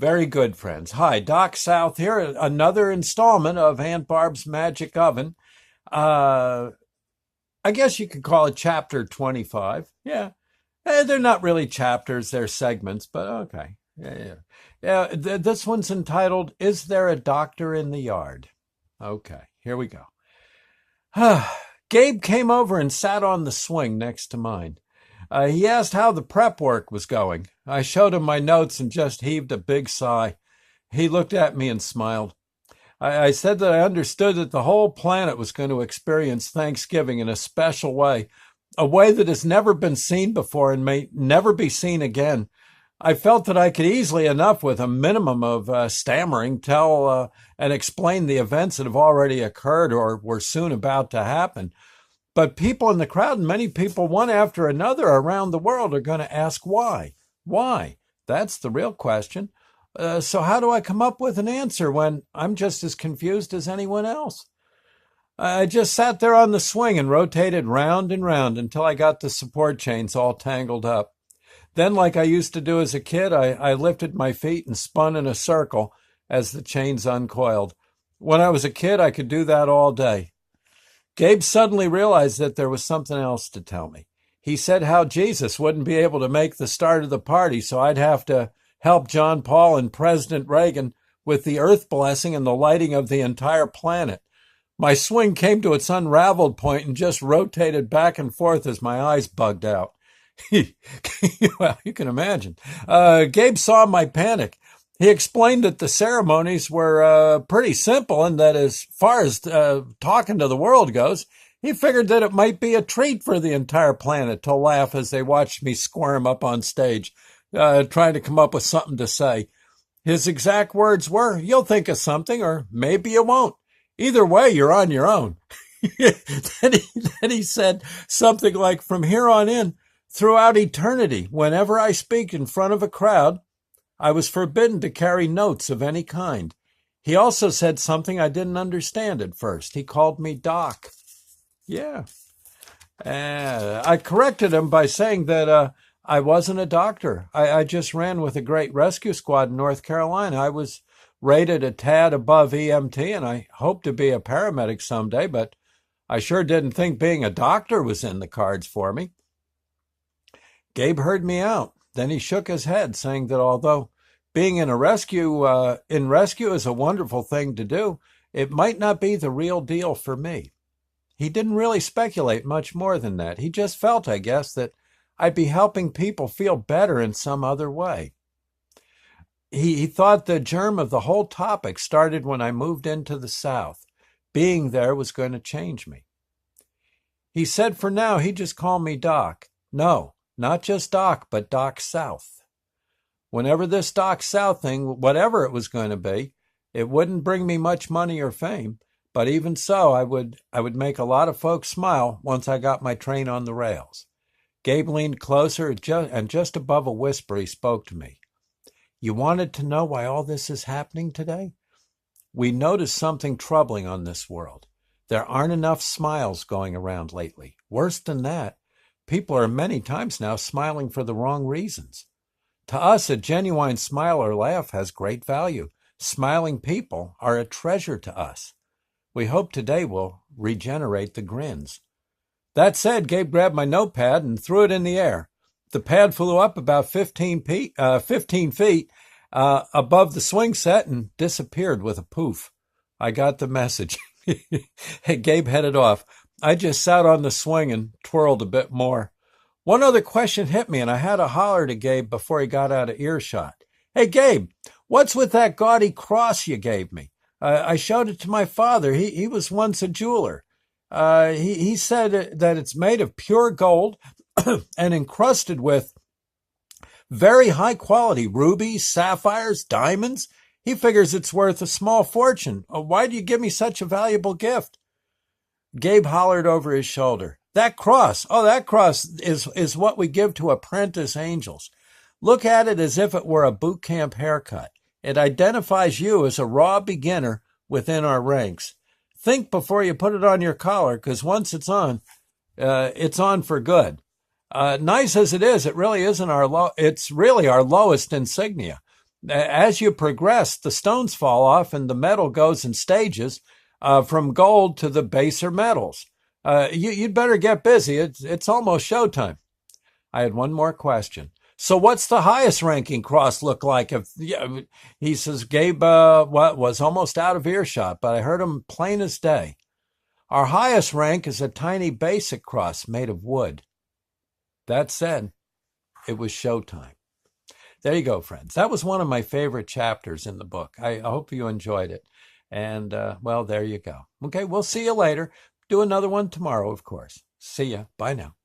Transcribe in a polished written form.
Very good, friends. Hi, Doc South here. Another installment of Aunt Barb's Magic Oven. Uh, I guess you could call it chapter 25. Yeah. They're not really chapters, they're segments, but okay. This one's entitled, Is There a Doctor in the Yard? Okay, here we go. Gabe came over and sat on the swing next to mine. He asked how the prep work was going. I showed him my notes and just heaved a big sigh. He looked at me and smiled. I said that I understood that the whole planet was going to experience Thanksgiving in a special way, a way that has never been seen before and may never be seen again. I felt that I could easily enough, with a minimum of stammering, tell and explain the events that have already occurred or were soon about to happen. But people in the crowd, and many people one after another around the world, are going to ask why. Why? That's the real question. So how do I come up with an answer when I'm just as confused as anyone else? I just sat there on the swing and rotated round and round until I got the support chains all tangled up. Then, like I used to do as a kid, I lifted my feet and spun in a circle as the chains uncoiled. When I was a kid, I could do that all day. Gabe suddenly realized that there was something else to tell me. He said how Jesus wouldn't be able to make the start of the party, so I'd have to help John Paul and President Reagan with the earth blessing and the lighting of the entire planet. My swing came to its unraveled point and just rotated back and forth as my eyes bugged out. Well, you can imagine. Gabe saw my panic. He explained that the ceremonies were pretty simple and that as far as talking to the world goes, he figured that it might be a treat for the entire planet to laugh as they watched me squirm up on stage, trying to come up with something to say. His exact words were, "You'll think of something, or maybe you won't. Either way, you're on your own." Then he said something like, "From here on in, throughout eternity, whenever I speak in front of a crowd, I was forbidden to carry notes of any kind." He also said something I didn't understand at first. He called me Doc. Yeah. I corrected him by saying that I wasn't a doctor. I just ran with a great rescue squad in North Carolina. I was rated a tad above EMT, and I hope to be a paramedic someday, but I sure didn't think being a doctor was in the cards for me. Gabe heard me out. Then he shook his head, saying that although being in rescue is a wonderful thing to do, it might not be the real deal for me. He didn't really speculate much more than that. He just felt, I guess, that I'd be helping people feel better in some other way. He thought the germ of the whole topic started when I moved into the South. Being there was going to change me. He said for now he'd just call me Doc. No, not just Doc, but Doc South. Whenever this Doc South thing, whatever it was going to be, it wouldn't bring me much money or fame, but even so, I would make a lot of folks smile once I got my train on the rails. Gabe leaned closer and just above a whisper, he spoke to me. "You wanted to know why all this is happening today? We noticed something troubling on this world. There aren't enough smiles going around lately. Worse than that, people are many times now smiling for the wrong reasons. To us, a genuine smile or laugh has great value. Smiling people are a treasure to us. We hope today will regenerate the grins." That said, Gabe grabbed my notepad and threw it in the air. The pad flew up about 15 feet above the swing set and disappeared with a poof. I got the message. Hey, Gabe headed off. I just sat on the swing and twirled a bit more. One other question hit me, and I had to holler to Gabe before he got out of earshot. "Hey, Gabe, what's with that gaudy cross you gave me? I showed it to my father. He was once a jeweler. He said that it's made of pure gold and encrusted with very high quality rubies, sapphires, diamonds. He figures it's worth a small fortune. Why do you give me such a valuable gift?" Gabe hollered over his shoulder. That cross is what we give to apprentice angels. Look at it as if it were a boot camp haircut. It identifies you as a raw beginner within our ranks. Think before you put it on your collar, because once it's on for good. Nice as it is, it's really our lowest insignia. As you progress, the stones fall off and the metal goes in stages from gold to the baser metals. You'd better get busy. It's almost showtime. I had one more question. So what's the highest ranking cross look like? If yeah, he says Gabe was almost out of earshot, but I heard him plain as day. Our highest rank is a tiny basic cross made of wood. That said, it was showtime. There you go, friends. That was one of my favorite chapters in the book. I hope you enjoyed it. And, well, there you go. Okay, we'll see you later. Do another one tomorrow, of course. See ya. Bye now.